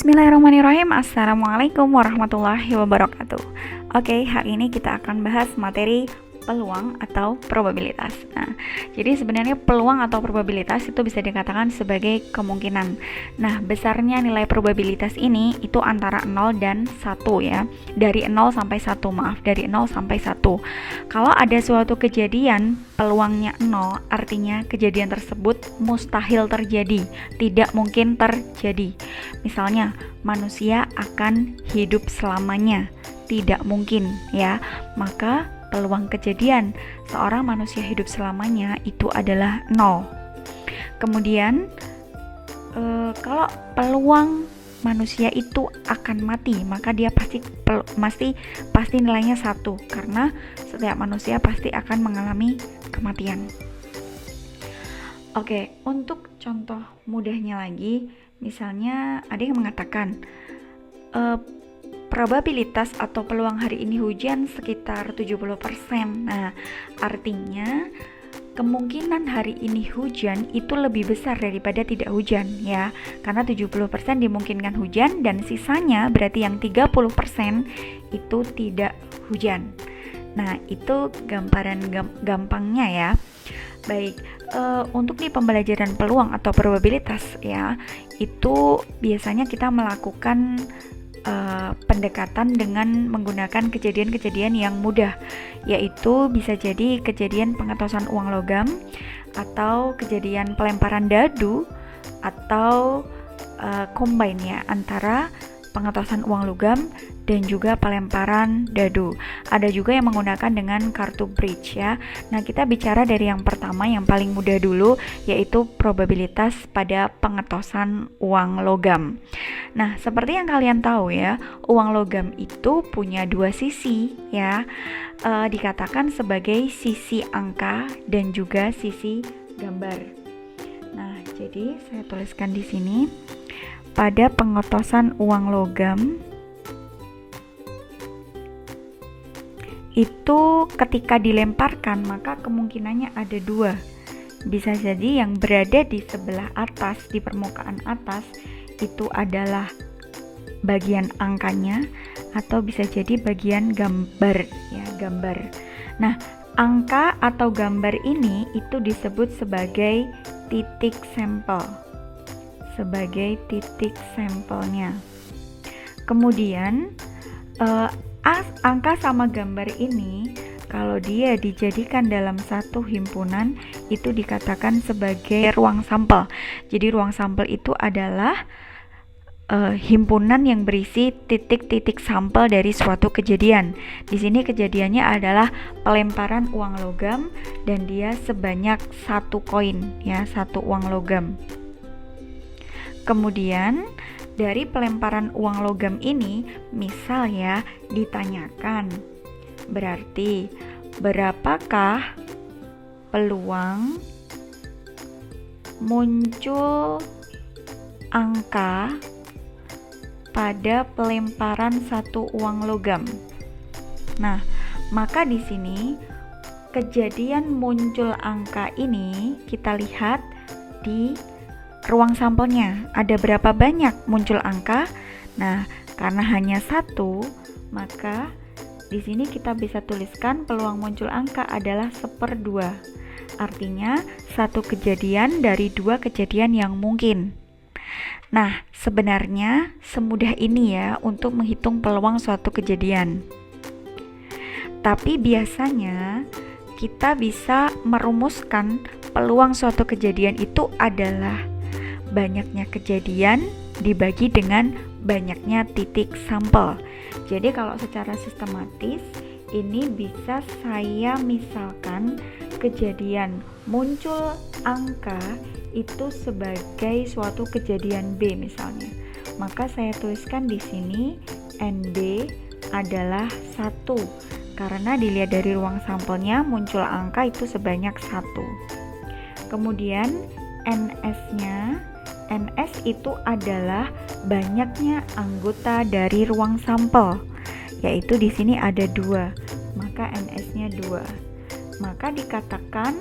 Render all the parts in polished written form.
Bismillahirrahmanirrahim. Assalamualaikum warahmatullahi wabarakatuh. Oke, hari ini kita akan bahas materi peluang atau probabilitas. Nah, jadi sebenarnya peluang atau probabilitas itu bisa dikatakan sebagai kemungkinan. Nah, besarnya nilai probabilitas ini itu antara 0 dan 1 ya. Dari 0 sampai 1, dari 0 sampai 1. Kalau ada suatu kejadian peluangnya 0, artinya kejadian tersebut mustahil terjadi, tidak mungkin terjadi. Misalnya, manusia akan hidup selamanya, tidak mungkin ya. Maka peluang kejadian seorang manusia hidup selamanya itu adalah 0. Kemudian kalau peluang manusia itu akan mati, maka dia pasti nilainya 1, karena setiap manusia pasti akan mengalami kematian. Oke, untuk contoh mudahnya lagi, misalnya ada yang mengatakan probabilitas atau peluang hari ini hujan sekitar 70%. Nah, artinya kemungkinan hari ini hujan itu lebih besar daripada tidak hujan ya. Karena 70% dimungkinkan hujan dan sisanya berarti yang 30% itu tidak hujan. Nah, itu gambaran gampangnya ya. Baik, untuk di pembelajaran peluang atau probabilitas ya, itu biasanya kita melakukan pendekatan dengan menggunakan kejadian-kejadian yang mudah, yaitu bisa jadi kejadian pengetosan uang logam, atau kejadian pelemparan dadu, atau combine ya antara pengetosan uang logam dan juga pelemparan dadu. Ada juga yang menggunakan dengan kartu bridge ya. Nah, kita bicara dari yang pertama, yang paling mudah dulu, yaitu probabilitas pada pengetosan uang logam. Nah, seperti yang kalian tahu ya, uang logam itu punya dua sisi ya. Dikatakan sebagai sisi angka dan juga sisi gambar. Nah, jadi saya tuliskan di sini. Pada pengetosan uang logam itu ketika dilemparkan maka kemungkinannya ada dua. Bisa jadi yang berada di sebelah atas, di permukaan atas, itu adalah bagian angkanya, atau bisa jadi bagian gambar ya, gambar. Nah, angka atau gambar ini itu disebut sebagai titik sampel, sebagai titik sampelnya. Kemudian angka sama gambar ini kalau dia dijadikan dalam satu himpunan itu dikatakan sebagai ruang sampel. Jadi ruang sampel itu adalah himpunan yang berisi titik-titik sampel dari suatu kejadian. Di sini kejadiannya adalah pelemparan uang logam dan dia sebanyak 1 koin ya, 1 uang logam. Kemudian dari pelemparan uang logam ini, misal ya, ditanyakan, berarti berapakah peluang muncul angka pada pelemparan 1 uang logam? Nah, maka di sini kejadian muncul angka ini kita lihat di ruang sampelnya, ada berapa banyak muncul angka. Nah, karena hanya 1, maka di sini kita bisa tuliskan peluang muncul angka adalah 1/2. Artinya 1 kejadian dari 2 kejadian yang mungkin. Nah, sebenarnya semudah ini ya untuk menghitung peluang suatu kejadian. Tapi biasanya kita bisa merumuskan peluang suatu kejadian itu adalah banyaknya kejadian dibagi dengan banyaknya titik sampel. Jadi kalau secara sistematis ini bisa saya misalkan kejadian muncul angka itu sebagai suatu kejadian B misalnya. Maka saya tuliskan di sini NB adalah 1 karena dilihat dari ruang sampelnya muncul angka itu sebanyak 1. Kemudian NS itu adalah banyaknya anggota dari ruang sampel, yaitu di sini ada 2, maka NS-nya 2. Maka dikatakan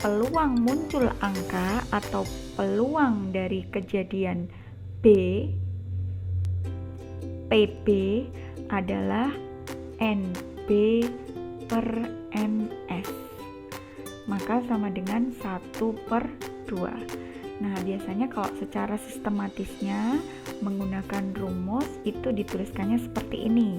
peluang muncul angka atau peluang dari kejadian B PB adalah NB per NS, maka sama dengan 1/2. Nah, biasanya kalau secara sistematisnya menggunakan rumus itu dituliskannya seperti ini.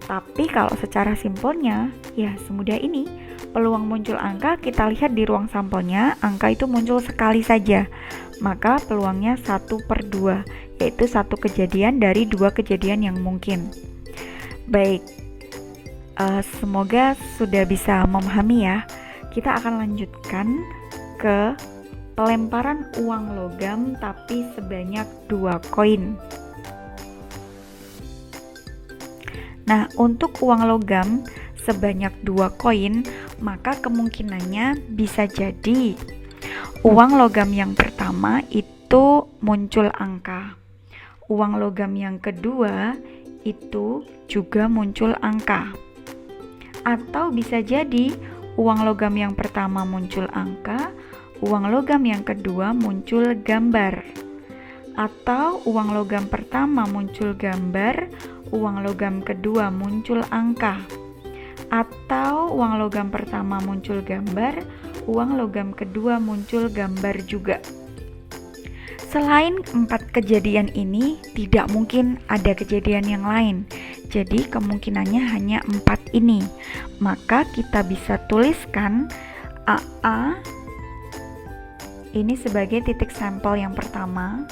Tapi kalau secara simpelnya, ya semudah ini. Peluang muncul angka kita lihat di ruang sampelnya, angka itu muncul sekali saja. Maka peluangnya 1/2, yaitu satu kejadian dari 2 kejadian yang mungkin. Baik, semoga sudah bisa memahami ya. Kita akan lanjutkan ke pelemparan uang logam tapi sebanyak 2 koin. Nah, untuk uang logam sebanyak 2 koin, maka kemungkinannya bisa jadi uang logam yang pertama itu muncul angka. Uang logam yang kedua itu juga muncul angka. Atau bisa jadi uang logam yang pertama muncul angka, uang logam yang kedua muncul gambar. Atau uang logam pertama muncul gambar, uang logam kedua muncul angka. Atau uang logam pertama muncul gambar, uang logam kedua muncul gambar juga. Selain 4 kejadian ini, tidak mungkin ada kejadian yang lain. Jadi kemungkinannya hanya 4 ini. Maka kita bisa tuliskan AA ini sebagai titik sampel yang pertama,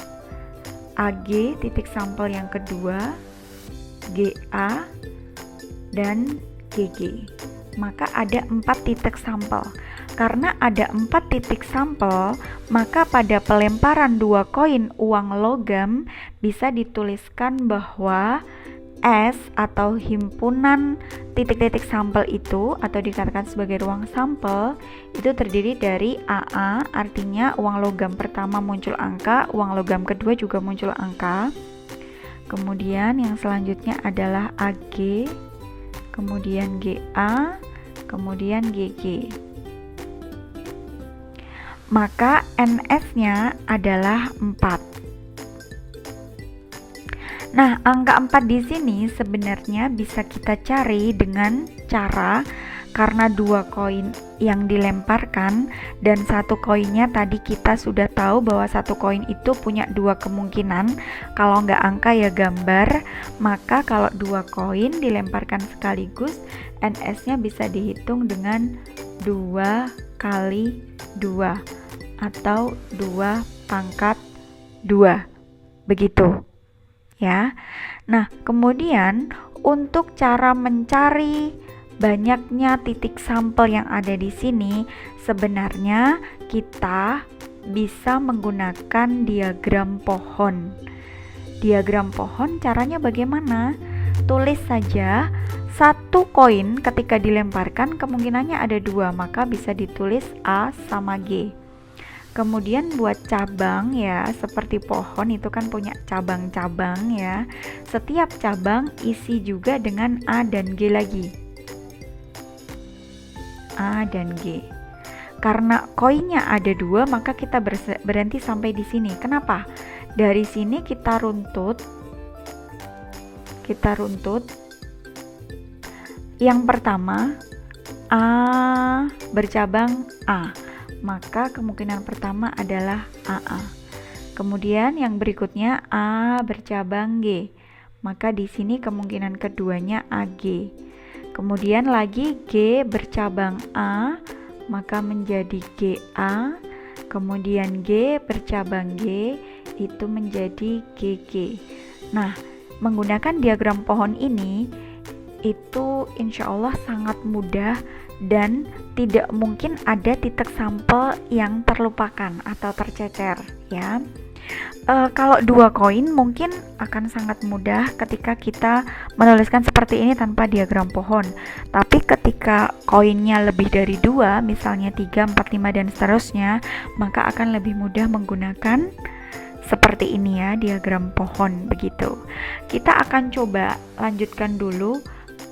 AG titik sampel yang kedua, GA dan GG. Maka ada 4 titik sampel. Karena ada 4 titik sampel, maka pada pelemparan 2 koin uang logam bisa dituliskan bahwa S atau himpunan titik-titik sampel itu, atau dikatakan sebagai ruang sampel, itu terdiri dari AA, artinya uang logam pertama muncul angka, uang logam kedua juga muncul angka. Kemudian yang selanjutnya adalah AG, kemudian GA, kemudian GG. Maka NS-nya adalah 4. Nah, angka 4 di sini sebenarnya bisa kita cari dengan cara, karena 2 koin yang dilemparkan dan 1 koinnya tadi kita sudah tahu bahwa 1 koin itu punya 2 kemungkinan. Kalau nggak angka ya gambar, maka kalau 2 koin dilemparkan sekaligus, NS-nya bisa dihitung dengan 2 kali 2 atau 2 pangkat 2, begitu ya. Nah, kemudian untuk cara mencari banyaknya titik sampel yang ada di sini, sebenarnya kita bisa menggunakan diagram pohon. Diagram pohon caranya bagaimana? Tulis saja 1 koin ketika dilemparkan kemungkinannya ada 2, maka bisa ditulis A sama G. Kemudian buat cabang ya, seperti pohon itu kan punya cabang-cabang ya. Setiap cabang isi juga dengan A dan G lagi. A dan G. Karena koinnya ada 2, maka kita berhenti sampai di sini. Kenapa? Dari sini kita runtut. Yang pertama A bercabang A, maka kemungkinan pertama adalah AA. Kemudian yang berikutnya A bercabang G, maka di sini kemungkinan keduanya AG. Kemudian lagi G bercabang A, maka menjadi GA. Kemudian G bercabang G, itu menjadi GG. Nah, menggunakan diagram pohon ini itu insya Allah sangat mudah dan tidak mungkin ada titik sampel yang terlupakan atau tercecer ya. Kalau 2 koin mungkin akan sangat mudah ketika kita menuliskan seperti ini tanpa diagram pohon. Tapi ketika koinnya lebih dari 2, misalnya 3, 4, 5 dan seterusnya, maka akan lebih mudah menggunakan seperti ini ya, diagram pohon begitu. Kita akan coba lanjutkan dulu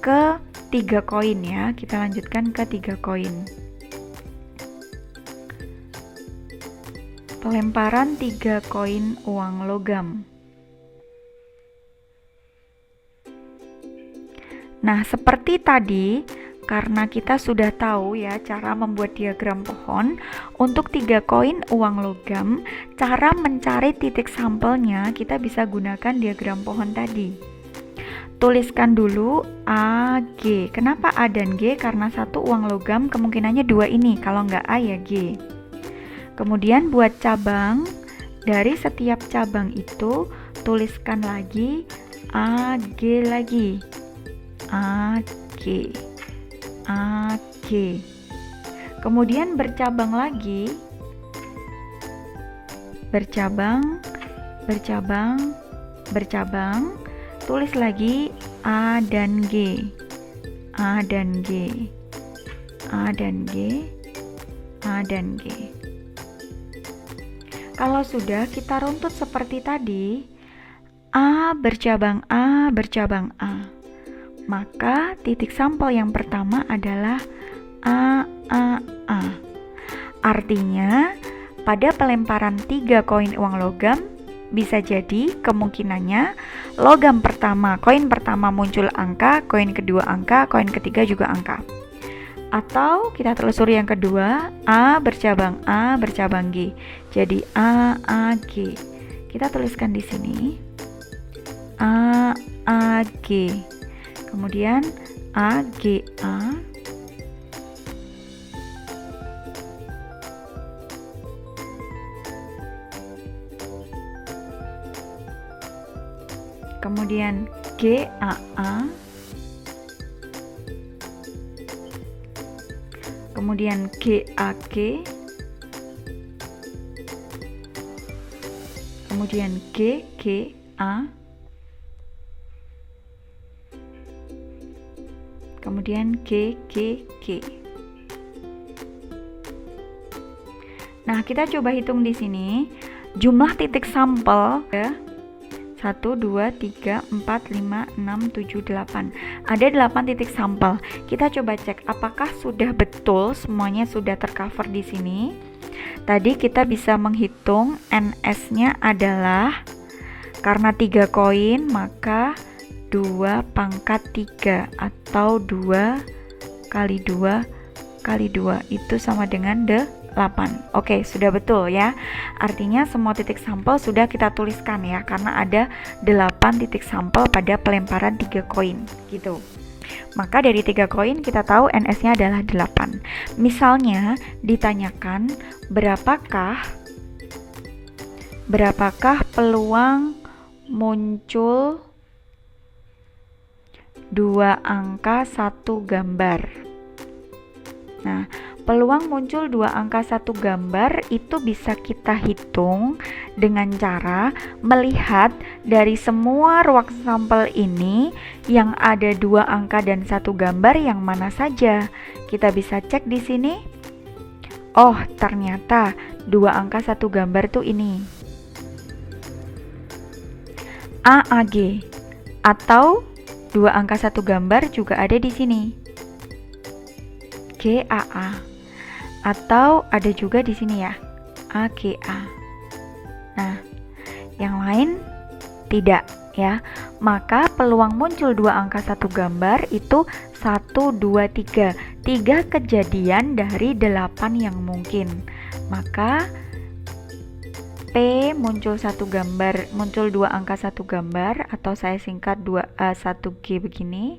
ke 3 koin ya. Kita lanjutkan ke 3 koin. Pelemparan 3 koin uang logam. Nah, seperti tadi, karena kita sudah tahu ya cara membuat diagram pohon, untuk 3 koin uang logam, cara mencari titik sampelnya kita bisa gunakan diagram pohon tadi. Tuliskan dulu A, G. Kenapa A dan G? Karena satu uang logam kemungkinannya 2 ini, kalau nggak A ya G. Kemudian buat cabang, dari setiap cabang itu tuliskan lagi A, G lagi. A, G. A, G. Kemudian bercabang lagi. Bercabang, bercabang, bercabang. Tulis lagi A dan G. A dan G. A dan G. A dan G. Kalau sudah, kita runtut seperti tadi. A bercabang A bercabang A. Maka titik sampel yang pertama adalah A. Artinya, pada pelemparan 3 koin uang logam, bisa jadi kemungkinannya logam pertama, koin pertama muncul angka, koin kedua angka, koin ketiga juga angka. Atau kita telusuri yang kedua, A bercabang G. Jadi A, G. Kita tuliskan di sini A, G. Kemudian A, G, A. Kemudian G, A, A. Kemudian G, A, G. Kemudian G, G, A. Kemudian G, G, G. Nah, kita coba hitung di sini jumlah titik sampel ya. 1, 2, 3, 4, 5, 6, 7, 8. Ada 8 titik sampel. Kita coba cek apakah sudah betul semuanya sudah tercover di sini. Tadi kita bisa menghitung NS-nya adalah, karena 3 koin maka 2 pangkat 3 atau 2 kali 2 kali 2 itu sama dengan 8. Oke, sudah betul ya. Artinya semua titik sampel sudah kita tuliskan ya, karena ada 8 titik sampel pada pelemparan 3 koin gitu. Maka dari 3 koin kita tahu NS-nya adalah 8. Misalnya ditanyakan berapakah peluang muncul 2 angka 1 gambar. Nah, peluang muncul 2 angka 1 gambar itu bisa kita hitung dengan cara melihat dari semua ruang sampel ini yang ada 2 angka dan 1 gambar yang mana saja. Kita bisa cek di sini. Oh, ternyata 2 angka 1 gambar tuh ini. AAG atau 2 angka 1 gambar juga ada di sini. GAA atau ada juga di sini ya, AGA. Nah, yang lain tidak ya. Maka peluang muncul 2 angka 1 gambar itu 1, 2, 3. 3 kejadian dari 8 yang mungkin. Maka P muncul 1 gambar, muncul 2 angka 1 gambar, atau saya singkat 1G begini,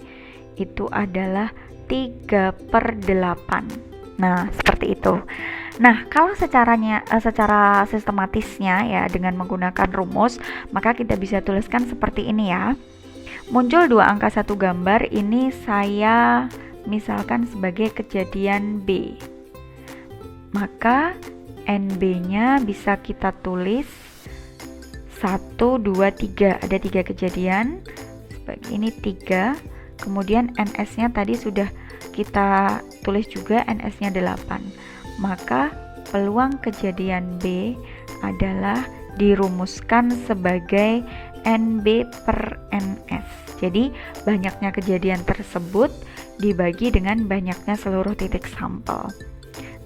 itu adalah 3/8. Nah, seperti itu. Nah, kalau secara sistematisnya ya dengan menggunakan rumus, maka kita bisa tuliskan seperti ini ya. Muncul 2 angka 1 gambar, ini saya misalkan sebagai kejadian B. Maka NB-nya bisa kita tulis 1, 2, 3. Ada 3 kejadian. Sebagai ini 3. Kemudian NS-nya tadi sudah kita tulis juga, NS-nya 8. Maka peluang kejadian B adalah dirumuskan sebagai NB/NS. Jadi banyaknya kejadian tersebut dibagi dengan banyaknya seluruh titik sampel.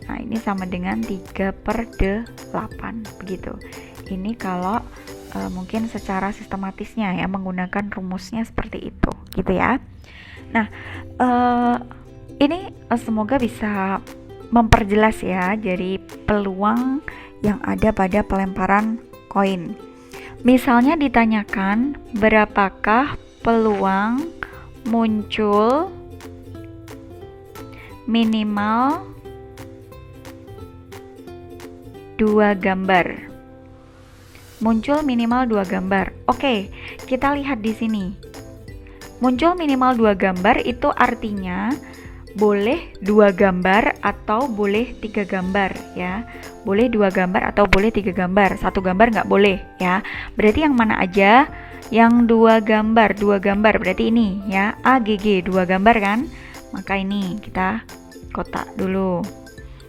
Nah, ini sama dengan 3/8 begitu. Ini kalau mungkin secara sistematisnya ya, menggunakan rumusnya seperti itu gitu ya. Nah, ini semoga bisa memperjelas ya, jadi peluang yang ada pada pelemparan koin. Misalnya ditanyakan, berapakah peluang muncul minimal 2 gambar? Muncul minimal 2 gambar. Oke, kita lihat di sini. Muncul minimal 2 gambar itu artinya boleh 2 gambar atau boleh 3 gambar ya. Boleh 2 gambar atau boleh 3 gambar. 1 gambar nggak boleh ya. Berarti yang mana aja? Yang 2 gambar berarti ini ya. AGG 2 gambar kan? Maka ini kita kotak dulu.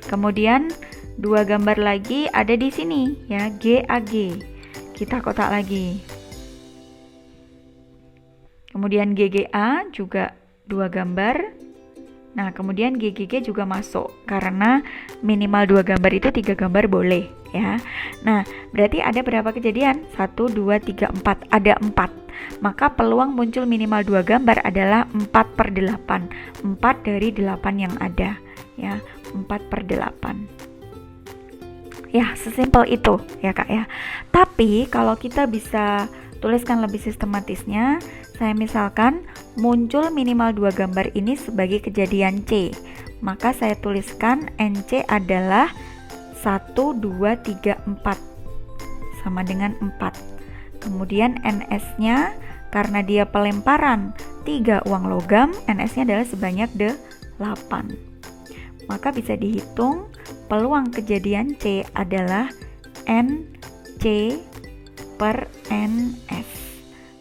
Kemudian 2 gambar lagi ada di sini ya, GAG. Kita kotak lagi. Kemudian GGA juga 2 gambar. Nah, kemudian GGG juga masuk karena minimal 2 gambar itu 3 gambar boleh ya. Nah, berarti ada berapa kejadian? 1, 2, 3, 4. Ada 4. Maka peluang muncul minimal 2 gambar adalah 4/8. 4 dari 8 yang ada ya. 4/8. Ya, sesimpel itu ya Kak ya. Tapi kalau kita bisa tuliskan lebih sistematisnya, saya misalkan muncul minimal 2 gambar ini sebagai kejadian C. Maka saya tuliskan NC adalah 1, 2, 3, 4 sama dengan 4. Kemudian NS-nya karena dia pelemparan 3 uang logam, NS-nya adalah sebanyak 8. Maka bisa dihitung peluang kejadian C adalah NC per NS.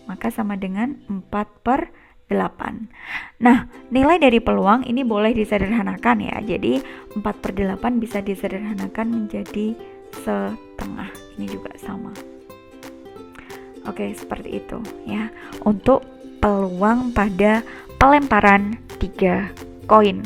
Maka sama dengan 4/8. Nah, nilai dari peluang ini boleh disederhanakan ya. Jadi 4/8 bisa disederhanakan menjadi setengah. Ini juga sama. Oke, seperti itu ya. Untuk peluang pada pelemparan 3 koin.